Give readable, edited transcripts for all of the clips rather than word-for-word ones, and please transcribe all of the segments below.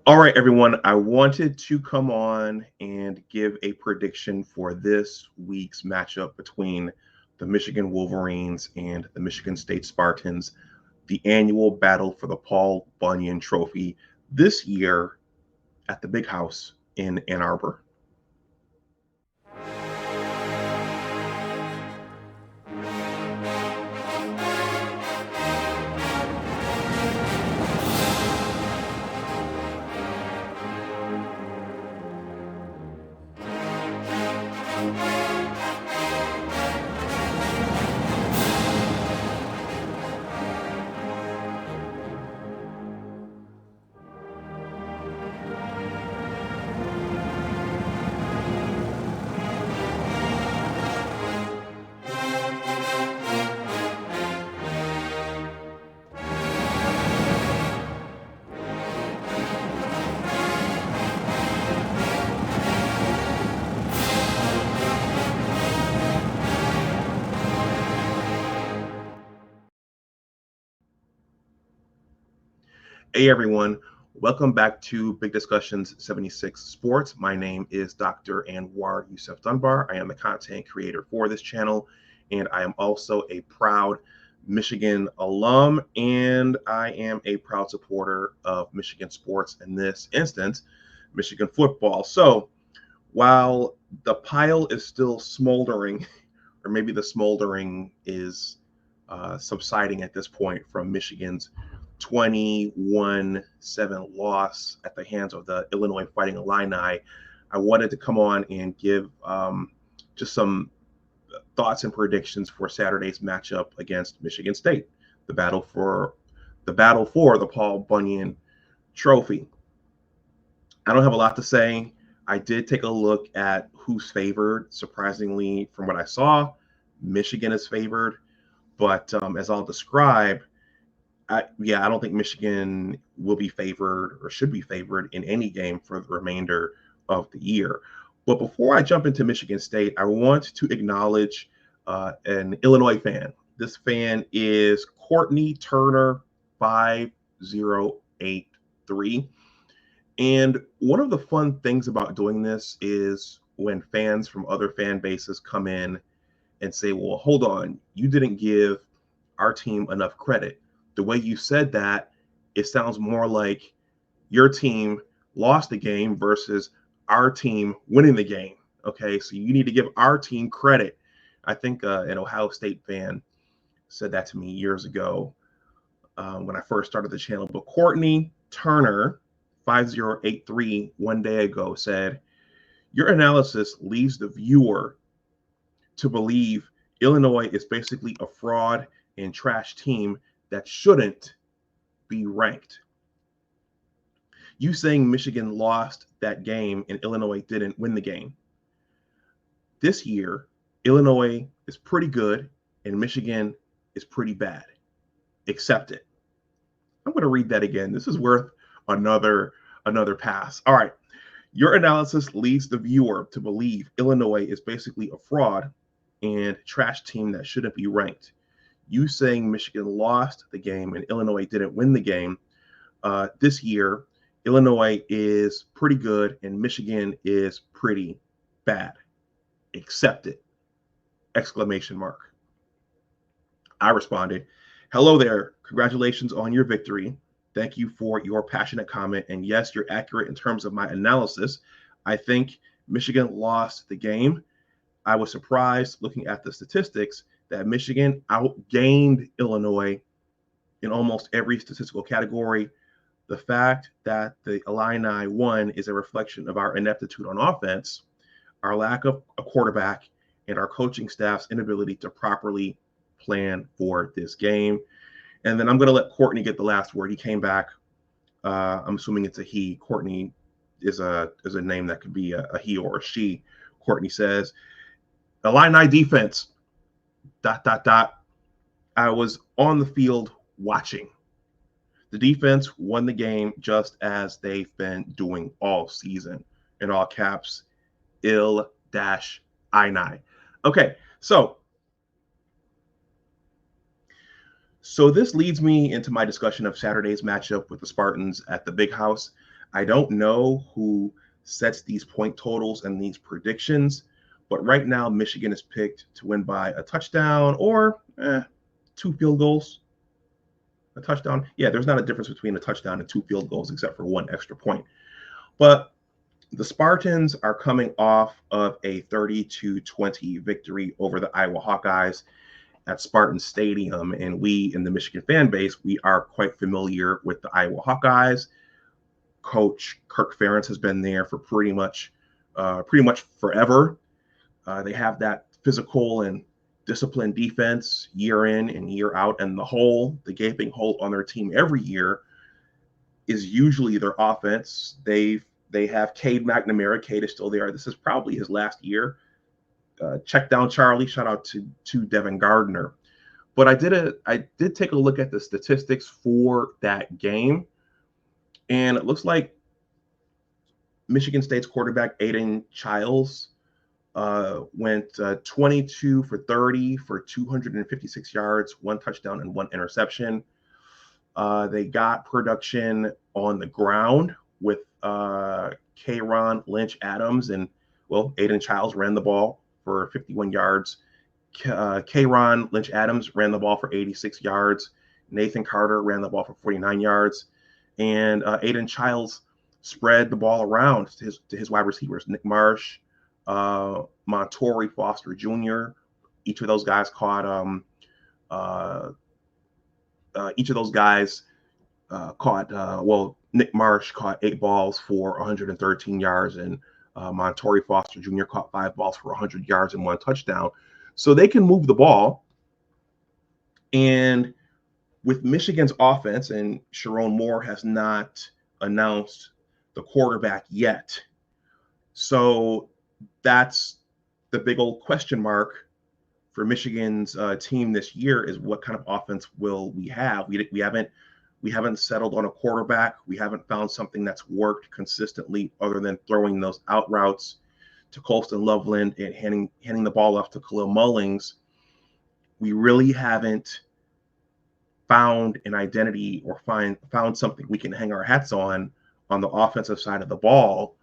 All right, everyone. I wanted to come on and give a prediction for this week's matchup between the Michigan Wolverines and the Michigan State Spartans, the annual battle for the Paul Bunyan Trophy this year at the Big House in Ann Arbor. Hey, everyone. Welcome back to Big Discussions 76 Sports. My name is Dr. Anwar Youssef Dunbar. I am the content creator for this channel, and I am also a proud Michigan alum, and I am a proud supporter of Michigan sports, in this instance, Michigan football. So while the pile is still smoldering, or maybe the smoldering is subsiding at this point from Michigan's 21-7 loss at the hands of the Illinois Fighting Illini, I wanted to come on and give just some thoughts and predictions for Saturday's matchup against Michigan State, the battle for the Paul Bunyan Trophy. I don't have a lot to say. I did take a look at who's favored. Surprisingly, from what I saw, Michigan is favored. But as I'll describe, I don't think Michigan will be favored or should be favored in any game for the remainder of the year. But before I jump into Michigan State, I want to acknowledge an Illinois fan. This fan is Courtney Turner 5083. And one of the fun things about doing this is when fans from other fan bases come in and say, well, hold on, you didn't give our team enough credit. The way you said that, it sounds more like your team lost the game versus our team winning the game. Okay, so you need to give our team credit. I think an Ohio State fan said that to me years ago when I first started the channel. But Courtney Turner, 5083, one day ago said, your analysis leads the viewer to believe Illinois is basically a fraud and trash team that shouldn't be ranked. You saying Michigan lost that game and Illinois didn't win the game. This year, Illinois is pretty good and Michigan is pretty bad. Accept it. I'm going to read that again. This is worth another pass. All right. Your analysis leads the viewer to believe Illinois is basically a fraud and trash team that shouldn't be ranked. You saying Michigan lost the game and Illinois didn't win the game. This year, Illinois is pretty good and Michigan is pretty bad. Accept it. Exclamation mark. I responded, hello there. Congratulations on your victory. Thank you for your passionate comment. And yes, you're accurate in terms of my analysis. I think Michigan lost the game. I was surprised looking at the statistics that Michigan outgained Illinois in almost every statistical category. The fact that the Illini won is a reflection of our ineptitude on offense, our lack of a quarterback, and our coaching staff's inability to properly plan for this game. And then I'm going to let Courtney get the last word. He came back. I'm assuming it's a he. Courtney is a name that could be a he or a she. Courtney says, Illini defense, ... I was on the field watching. The defense won the game just as they've been doing all season. In all caps, Ill-Ini. Okay, so this leads me into my discussion of Saturday's matchup with the Spartans at the Big House. I don't know who sets these point totals and these predictions, but right now Michigan is picked to win by a touchdown or 2 field goals. A touchdown. Yeah, there's not a difference between a touchdown and 2 field goals except for one extra point. But the Spartans are coming off of a 30-20 victory over the Iowa Hawkeyes at Spartan Stadium. And we in the Michigan fan base, we are quite familiar with the Iowa Hawkeyes. Coach Kirk Ferentz has been there for pretty much forever. They have that physical and disciplined defense year in and year out, and the gaping hole on their team every year is usually their offense. They have Cade McNamara. Cade is still there. This is probably his last year. Check down Charlie. Shout out to Devin Gardner. But I did take a look at the statistics for that game, and it looks like Michigan State's quarterback Aiden Childs went 22 for 30 for 256 yards, 1 touchdown, and 1 interception. They got production on the ground with K'Ron Lynch-Adams, and Aiden Childs ran the ball for 51 yards. K'Ron Lynch-Adams ran the ball for 86 yards. Nathan Carter ran the ball for 49 yards. And Aiden Childs spread the ball around to his wide receivers, Nick Marsh, Montori Foster Jr. Each of those guys caught Nick Marsh caught 8 balls for 113 yards, and Montori Foster Jr. caught 5 balls for 100 yards and 1 touchdown. So they can move the ball. And with Michigan's offense, and Sharon Moore has not announced the quarterback yet. So that's the big old question mark for Michigan's team this year, is what kind of offense will we have? We haven't settled on a quarterback. We haven't found something that's worked consistently other than throwing those out routes to Colston Loveland and handing the ball off to Khalil Mullings. We really haven't found an identity or found something we can hang our hats on the offensive side of the ball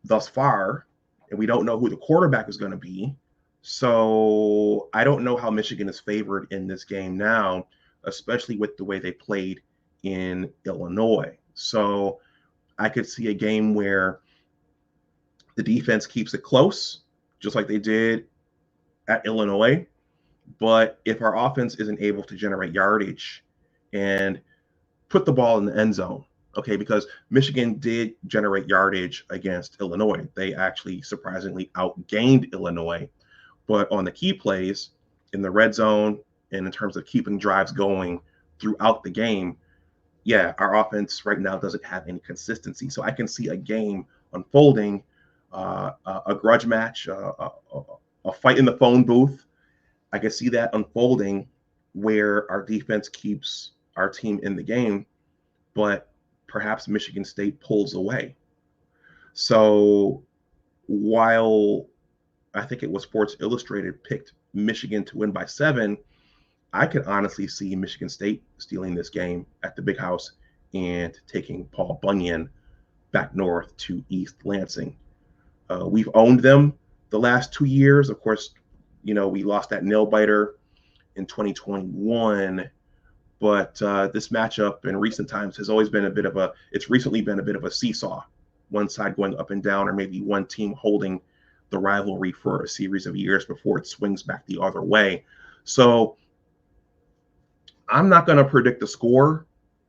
thus far, and we don't know who the quarterback is going to be. So I don't know how Michigan is favored in this game now, especially with the way they played in Illinois. So I could see a game where the defense keeps it close, just like they did at Illinois. But if our offense isn't able to generate yardage and put the ball in the end zone, okay, because Michigan did generate yardage against Illinois. They actually surprisingly outgained Illinois. But on the key plays in the red zone and in terms of keeping drives going throughout the game, yeah, our offense right now doesn't have any consistency. So I can see a game unfolding, a grudge match, a fight in the phone booth. I can see that unfolding where our defense keeps our team in the game, but perhaps Michigan State pulls away. So while I think it was Sports Illustrated picked Michigan to win by 7, I could honestly see Michigan State stealing this game at the Big House and taking Paul Bunyan back north to East Lansing. We've owned them the last 2 years. Of course, we lost that nail biter in 2021, but this matchup in recent times has always been it's recently been a bit of a seesaw, one side going up and down, or maybe one team holding the rivalry for a series of years before it swings back the other way. So I'm not going to predict the score,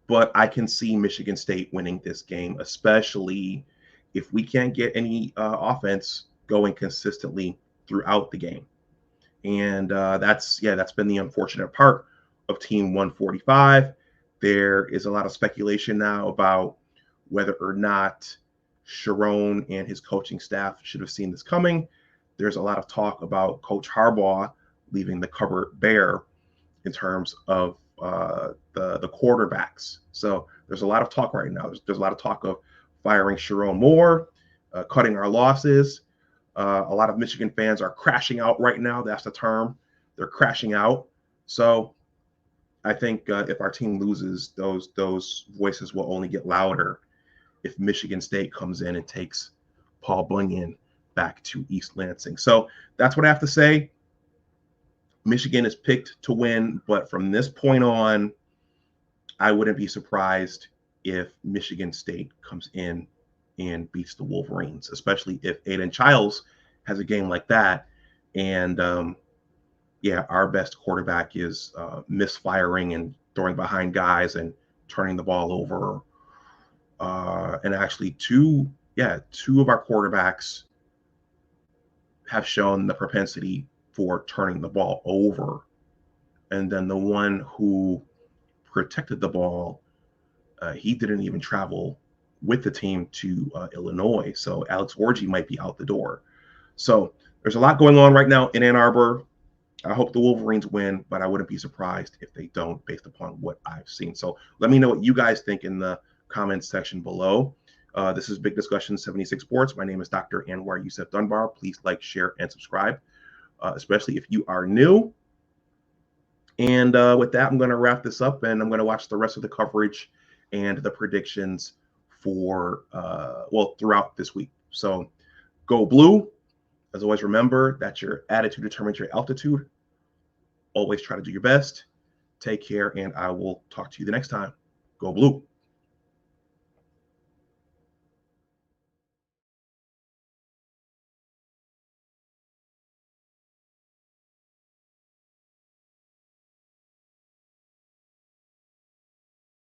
but I can see Michigan State winning this game, especially if we can't get any offense going consistently throughout the game. And that's been the unfortunate part of Team 145. There is a lot of speculation now about whether or not Sharon and his coaching staff should have seen this coming. There's a lot of talk about Coach Harbaugh leaving the cupboard bare in terms of the quarterbacks. So there's a lot of talk right now. There's a lot of talk of firing Sharon Moore, cutting our losses. A lot of Michigan fans are crashing out right now. That's the term. They're crashing out. So I think if our team loses, those voices will only get louder. if Michigan State comes in and takes Paul Bunyan back to East Lansing. So that's what I have to say. Michigan is picked to win, but from this point on, I wouldn't be surprised if Michigan State comes in and beats the Wolverines, especially if Aiden Childs has a game like that. And yeah, our best quarterback is misfiring and throwing behind guys and turning the ball over. And actually, two of our quarterbacks have shown the propensity for turning the ball over. And then the one who protected the ball, he didn't even travel with the team to Illinois. So Alex Orji might be out the door. So there's a lot going on right now in Ann Arbor. I hope the Wolverines win, but I wouldn't be surprised if they don't based upon what I've seen. So let me know what you guys think in the comments section below. This is Big Discussion 76 Sports. My name is Dr. Anwar Youssef Dunbar. Please like, share, and subscribe, especially if you are new. And with that, I'm going to wrap this up, and I'm going to watch the rest of the coverage and the predictions for, throughout this week. So go blue. As always, remember that your attitude determines your altitude. Always try to do your best. Take care, and I will talk to you the next time. Go blue.